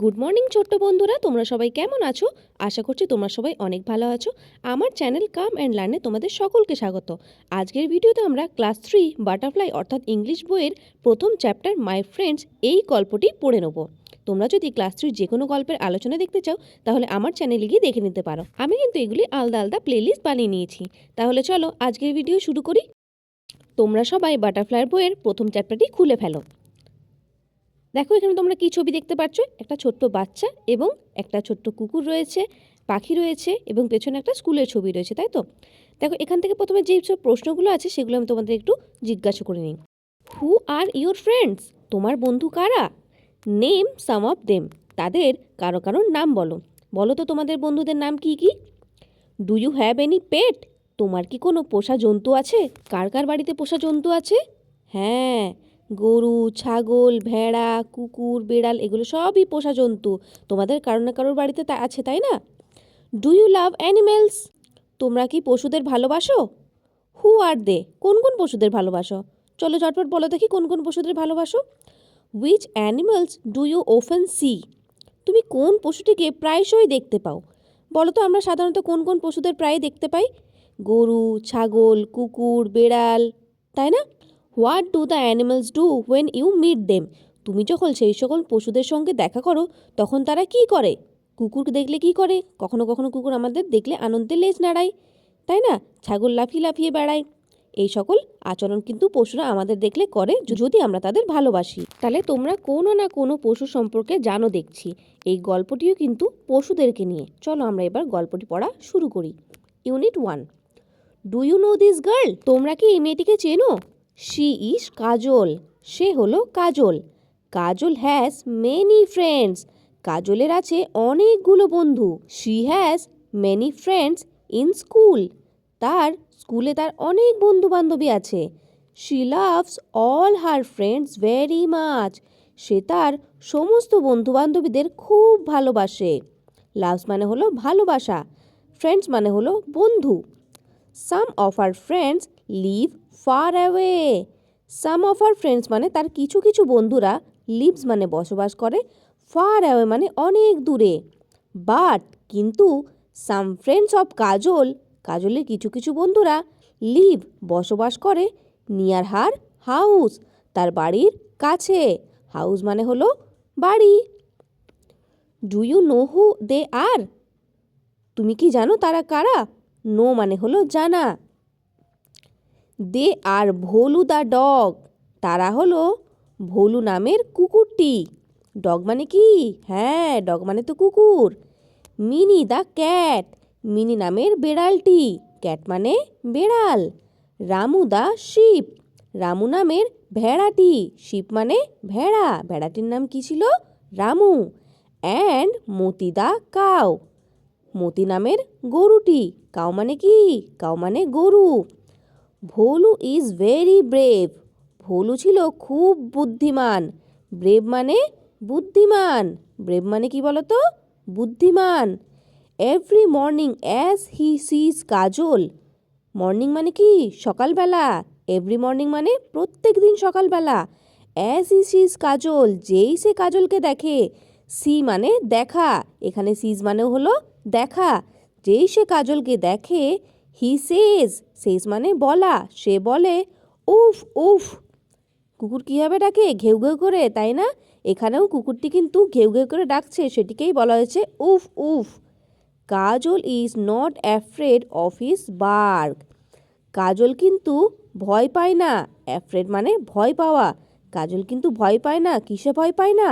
Good morning ছোট্ট বন্ধুরা, তোমরা সবাই কেমন আছো? আশা করছি তোমরা সবাই অনেক ভালো আছো। আমার চ্যানেল কাম অ্যান্ড লার্নে তোমাদের সকলকে স্বাগত। আজকের ভিডিওতে আমরা ক্লাস 3 বাটারফ্লাই অর্থাৎ ইংলিশ বইয়ের প্রথম চ্যাপ্টার মাই ফ্রেন্ডস এই গল্পটি পড়ে নেব। তোমরা যদি ক্লাস 3 যে কোনো গল্পের আলোচনা দেখতে চাও তাহলে আমার চ্যানেলে গিয়ে দেখে নিতে পারো। আমি কিন্তু এগুলি আলাদা আলাদা প্লেলিস্ট বানিয়ে নিয়েছি। তাহলে চলো আজকের ভিডিও শুরু করি। তোমরা সবাই বাটারফ্লাইয়ের বইয়ের প্রথম চ্যাপ্টারটি খুলে ফেলো। দেখো এখানে তোমরা কি ছবি দেখতে পাচ্ছ? একটা ছোট্ট বাচ্চা এবং একটা ছোট্ট কুকুর রয়েছে, পাখি রয়েছে এবং পেছনে একটা স্কুলের ছবি রয়েছে, তাই তো? দেখো এখান থেকে প্রথমে যেই সব প্রশ্নগুলো আছে সেগুলো আমি তোমাদের একটু জিজ্ঞাসা করে নিই। হু আর ইউর ফ্রেন্ডস? তোমার বন্ধু কারা? Name some of them. তাদের কারো কারোর নাম বলো। বলো তো তোমাদের বন্ধুদের নাম কি কি? ডু ইউ হ্যাভ এনি পেট? তোমার কি কোনো পোষা জন্তু আছে? কার কার বাড়িতে পোষা জন্তু আছে? হ্যাঁ, গরু, ছাগল, ভেড়া, কুকুর, বিড়াল এগুলো সবই পোষা জন্তু। তোমাদের কারো না কারোর বাড়িতে তা আছে, তাই না? Do you love animals? তোমরা কি পশুদের ভালোবাসো? হু আর দে? কোন কোন পশুদের ভালোবাসো? চলো ঝটপট বলো দেখি কোন কোন পশুদের ভালোবাসো। Which animals do you often see? তুমি কোন পশুটিকে প্রায়শই দেখতে পাও? বলো তো আমরা সাধারণত কোন কোন পশুদের প্রায় দেখতে পাই? গরু, ছাগল, কুকুর, বেড়াল, তাই না? What do the animals do when you meet them? তুমি যখন সেই সকল পশুদের সঙ্গে দেখা করো তখন তারা কি করে? কুকুর দেখলে কি করে? কখনো কখনো কুকুর আমাদের দেখলে আনন্দে লেজ নাড়ায়, তাই না? ছাগল লাফিয়ে লাফিয়ে বেড়ায়। এই সকল আচরণ কিন্তু পশুরা আমাদের দেখলে করে যদি আমরা তাদের ভালোবাসি। তাহলে তোমরা কোনো না কোনো পশু সম্পর্কে জানো দেখছি। এই গল্পটিও কিন্তু পশুদেরকে নিয়ে। চলো আমরা এবার গল্পটি পড়া শুরু করি। Unit 1। Do you know this girl? তোমরা কি এই মেয়েটিকে চেনো? She is Kajal. সে হলো Kajal. Kajal has many friends. কাজলের আছে অনেকগুলো বন্ধু। She has many friends in school. তার স্কুলে তার অনেক বন্ধু বান্ধবী আছে। She loves all her friends very much. সে তার সমস্ত বন্ধু বান্ধবীদের খুব ভালোবাসে। লাভস মানে হলো ভালোবাসা, ফ্রেন্ডস মানে হলো বন্ধু। Some of her friends live far away. Some of her friends মানে তার কিছু কিছু বন্ধুরা, লিভস মানে বসবাস করে, ফার অ্যাওয়ে মানে অনেক দূরে। বাট কিন্তু সাম ফ্রেন্ডস অফ কাজল, কাজলের কিছু কিছু বন্ধুরা, লিভ বসবাস করে নিয়ার হার হাউস, তার বাড়ির কাছে। হাউস মানে হলো বাড়ি। ডু ইউ নো হু দে আর? তুমি কি জানো তারা কারা? নো মানে হলো জানা। দে আর ভোলু দ্য ডগ। তারা হলো ভোলু নামের কুকুরটি। ডগ মানে কি? হ্যাঁ, ডগ মানে তো কুকুর। Mini the cat. মিনি নামের বেড়ালটি। ক্যাট মানে বেড়াল। Ramu the sheep. রামু নামের ভেড়াটি। শিপ মানে ভেড়া। ভেড়াটির নাম কি ছিল? Ramu. And Moti the cow. Moti নামের গরুটি। কাউ মানে কি? কাউ মানে গরু। Bholu is very brave. Bholu ছিল খুব বুদ্ধিমান। ব্রেভ মানে বুদ্ধিমান। ব্রেভ মানে কি বলতো? বুদ্ধিমান। Every morning as he sees Kajal. Morning মানে কি? সকালবেলা। এভরি মর্নিং মানে প্রত্যেক দিন সকালবেলা। অ্যাজ হি সিজ কাজল, যেই সে কাজলকে দেখে। সি মানে দেখা, এখানে সিজ মানে হলো দেখা। যেই সে কাজলকে দেখে, হি সেজ, সেজ মানে বলা, সে বলে উফ উফ। কুকুর কীভাবে ডাকে? ঘেউ ঘেউ করে, তাই না? এখানেও কুকুরটি কিন্তু ঘেউ ঘেউ করে ডাকছে, সেটিকেই বলা হয়েছে woof woof. Kajal is not afraid of his bark. Kajal কিন্তু ভয় পায় না। অ্যাফ্রেড মানে ভয় পাওয়া। কাজল কিন্তু ভয় পায় না। কিসে ভয় পায় না?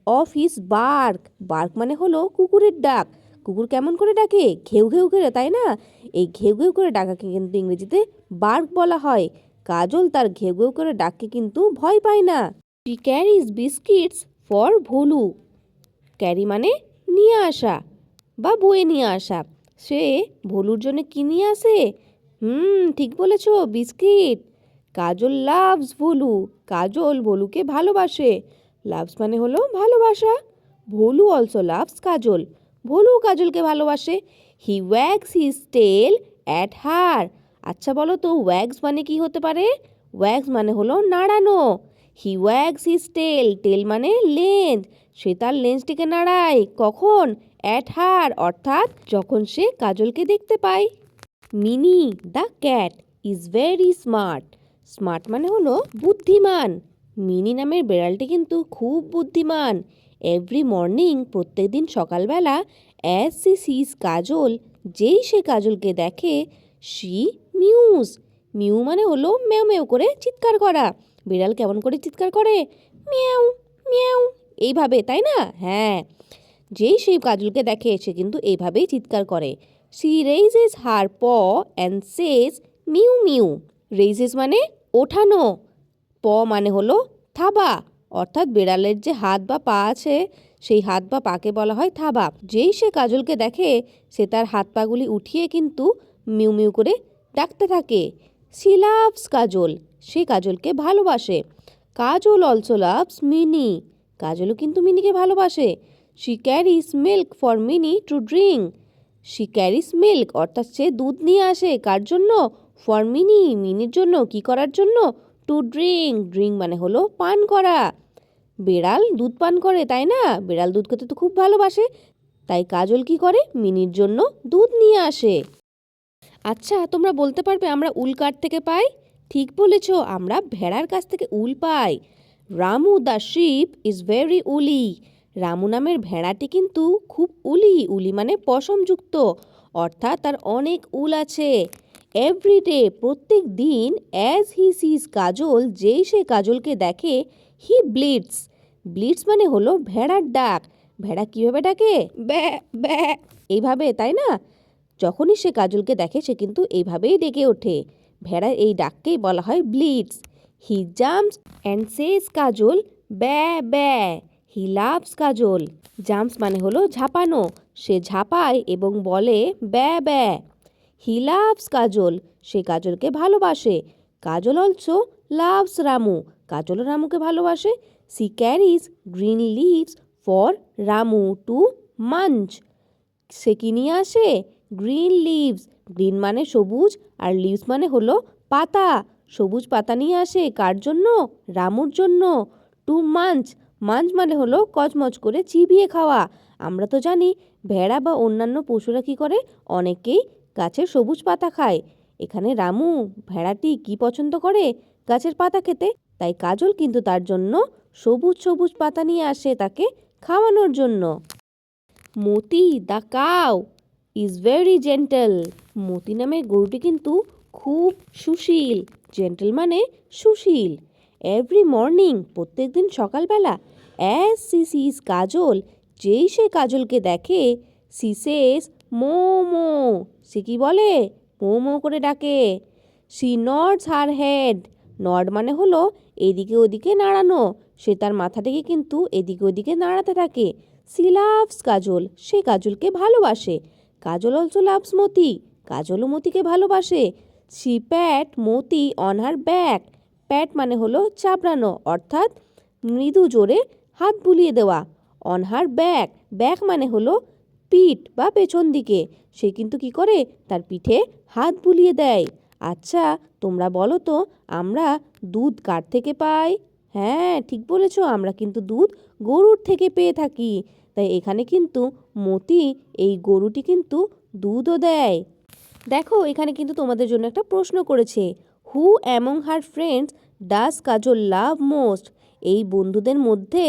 Of his bark. বার্ক মানে হলো কুকুরের ডাক। কুকুর কেমন করে ডাকে? ঘেউ ঘেউ করে, তাই না? এই ঘেউ ঘেউ করে ডাকাকে কিন্তু ইংরেজিতে বার্ক বলা হয়। কাজল তার ঘেউ ঘেউ করে ডাককে কিন্তু ভয় পায় না। She carries biscuits for Bholu. Carry মানে নিয়ে আসা বা বয়ে নিয়ে আসা। সে ভোলুর জন্য কি নিয়ে আসে? ঠিক বলেছ, বিস্কিট। কাজল লাভস ভোলু। কাজল ভোলুকে ভালোবাসে। লাভস মানে হলো ভালোবাসা। ভোলু অলসো লাভস কাজল। ভোলু কাজলকে ভালোবাসে। হি ওয়াগস হিজ টেল অ্যাট হার। আচ্ছা বলো তো ওয়াগস মানে কি হতে পারে? ওয়াগস মানে হলো নাড়ানো। হি ওয়াগস হিজ টেল, টেল মানে লেজ, সে তার লেজটিকে নাড়ায়। কখন? অ্যাট হার, অর্থাৎ যখন সে কাজলকে দেখতে পায়। Mini the cat is very smart, smart মানে হলো বুদ্ধিমান। মিনি নামের বেড়ালটি কিন্তু খুব বুদ্ধিমান। এভরি মর্নিং, প্রত্যেক দিন সকালবেলা, অ্যাজ সি সিজ কাজল, যেই সে কাজলকে দেখে, শি মিউজ, মিউ মানে হলো মেও মেও করে চিৎকার করা। বিড়াল কেমন করে চিৎকার করে? মিয়াও মিয়াও, এইভাবে, তাই না? হ্যাঁ, যেই সেই কাজলকে দেখে সে কিন্তু এইভাবেই চিৎকার করে। শি রেইজেস হার প and Sage mu mu. Raises মানে ওঠানো, প মানে হলো থাবা, অর্থাৎ বিড়ালের যে হাত বা পা আছে সেই হাত বা পাকে বলা হয় থাবা। যেই সে কাজলকে দেখে সে তার হাত পাগুলি উঠিয়ে কিন্তু মিউ মিউ করে ডাকতে থাকে। শি লাভস কাজল, সে কাজলকে ভালোবাসে। কাজল অলসো লাভস মিনি, কাজলও কিন্তু মিনিকে ভালোবাসে। She ক্যারিস milk for mini to drink, she ক্যারিস milk অর্থাৎ সে দুধ নিয়ে আসে, কার জন্য? ফর মিনি, মিনির জন্য। কি করার জন্য? টু ড্রিঙ্ক, ড্রিঙ্ক মানে হলো পান করা। বিড়াল দুধ পান করে, তাই না? বিড়াল দুধ খেতে তো খুব ভালোবাসে, তাই কাজল কি করে? মিনির জন্য দুধ নিয়ে আসে। আচ্ছা, তোমরা বলতে পারবে আমরা উল কার থেকে পাই? ঠিক বলেছ, আমরা ভেড়ার কাছ থেকে উল পাই। Ramu the sheep is very woolly, Ramu নামের ভেড়াটি কিন্তু খুব উলি, উলি মানে পশমযুক্ত, অর্থাৎ তার অনেক উল আছে। এভরিডে, প্রত্যেক দিন, অ্যাজ হি সিজ কাজল, যেই সে কাজলকে দেখে, হি ব্লিডস, ব্লিডস মানে হলো ভেড়ার ডাক। ভেড়া কিভাবে ডাকে? ব্যা ব্যা, এইভাবে, তাই না? যখনই সে কাজলকে দেখে সে কিন্তু এইভাবেই ডেকে ওঠে। ভেড়ার এই ডাককেই বলা হয় ব্লিডস। হি জাম্পস অ্যান্ড সেজ কাজল ব্যা ব্যা, হি লাভস কাজল। জাম্পস মানে হলো ঝাঁপানো, সে ঝাঁপায় এবং বলে ব্যা ব্যা। হি লাভস কাজল, সে কাজলকে ভালোবাসে। কাজল অলসো লাভস রামু, কাজল রামুকে ভালোবাসে। She carries green leaves for Ramu to munch, সে কি নিয়ে আসে? গ্রিন লিভস, গ্রিন মানে সবুজ আর লিভস মানে হলো পাতা, সবুজ পাতা নিয়ে আসে, কার জন্য? রামুর জন্য। টু মাঞ্চ, মাঞ্চ মানে হলো কচমচ করে চিবিয়ে খাওয়া। আমরা তো জানি ভেড়া বা অন্যান্য পশুরা কি করে? অনেকেই গাছের সবুজ পাতা খায়। এখানে রামু ভেড়াটি কি পছন্দ করে? গাছের পাতা খেতে, তাই কাজল কিন্তু তার জন্য সবুজ সবুজ পাতা নিয়ে আসে তাকে খাওয়ানোর জন্য। Moti the cow is very gentle, Moti নামের গরুটি কিন্তু খুব সুশীল, জেন্টল মানে সুশীল। এভরি মর্নিং, প্রত্যেক দিন সকালবেলা, অ্যাজ সি সিজ কাজল, যেই সে কাজলকে দেখে, সি সেজ মো মো, সে কি বলে? মো মো করে ডাকে। She nods her head, nod মানে হলো এদিকে ওদিকে নাড়ানো, সে তার মাথাটাকে কিন্তু এদিকে ওদিকে নাড়াতে থাকে। সি লাভস কাজল, সে কাজলকে ভালোবাসে। কাজল অলসো লাভস মতি, কাজলও মতিকে ভালোবাসে। She pat Moti on her back, pat মানে হলো চাপড়ানো, অর্থাৎ মৃদু জোরে হাত বুলিয়ে দেওয়া। অন হার ব্যাক, ব্যাক মানে হলো পিঠ বা পেছন দিকে, সে কিন্তু কি করে? তার পিঠে হাত বুলিয়ে দেয়। আচ্ছা, তোমরা বলো তো আমরা দুধ কার থেকে পাই? হ্যাঁ, ঠিক বলেছ, আমরা কিন্তু দুধ গরুর থেকে পেয়ে থাকি। তাই এখানে কিন্তু মতি এই গরুটি কিন্তু দুধও দেয়। দেখো, এখানে কিন্তু তোমাদের জন্য একটা প্রশ্ন করেছে, হু among her friends does Kajal love most, এই বন্ধুদের মধ্যে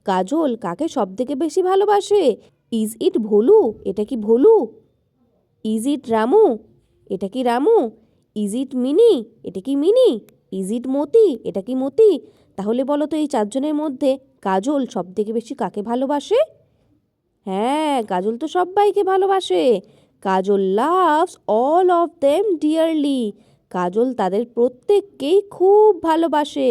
কাজল কাকে সব থেকে বেশি ভালোবাসে? ইজ ইট ভোলু, এটা কি ভোলু? ইজ ইট রামু, এটা কি রামু? ইজ ইট মিনি, এটা কি মিনি? ইজ ইট মতি, এটা কি মতি? তাহলে বলো তো এই চারজনের মধ্যে কাজল সব থেকে বেশি কাকে ভালোবাসে? হ্যাঁ, কাজল তো সবাইকে ভালোবাসে। Kajal loves all of them dearly, Kajal তাদের প্রত্যেককেই খুব ভালোবাসে।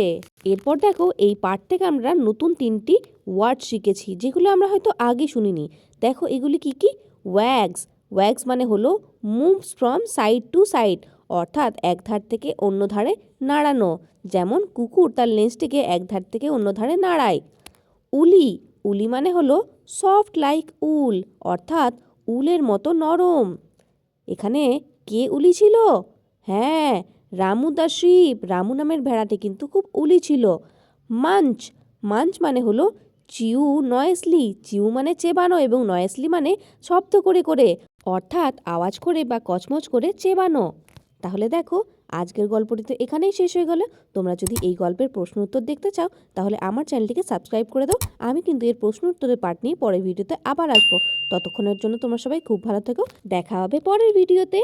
এরপর দেখো, এই পাঠ থেকে আমরা নতুন 3টি ওয়ার্ড শিখেছি যেগুলো আমরা হয়তো আগে শুনিনি। দেখো এগুলি কি কি? ওয়্যাগস, ওয়্যাগস মানে হলো moves from side to side, অর্থাৎ এক ধার থেকে অন্য ধারে নাড়ানো, যেমন কুকুর তার লেজটিকে এক ধার থেকে অন্য ধারে নাড়ায়। উলি, উলি মানে হলো সফট লাইক উল, অর্থাৎ উলের মতো নরম। এখানে কে উলি ছিল? হ্যাঁ, রামু দ্য শিপ, রামু নামের ভেড়াটি কিন্তু খুব উলি ছিল। মাঞ্চ। মাঞ্চ মানে হলো চিউ নয়েসলি, চিউ মানে চেবানো এবং নয়েসলি মানে শব্দ করে করে, অর্থাৎ আওয়াজ করে বা কচমচ করে চেবানো। তাহলে দেখো আজকের গল্পটি তো এখানেই শেষ হয়ে গেল। তোমরা যদি এই গল্পের প্রশ্ন উত্তর দেখতে চাও তাহলে আমার চ্যানেলটিকে সাবস্ক্রাইব করে দাও। আমি কিন্তু এর প্রশ্ন উত্তরের পার্ট নিয়ে পরের ভিডিওতে আবার আসবো। ততক্ষণের জন্য তোমরা সবাই খুব ভালো থেকো। দেখা হবে পরের ভিডিওতে।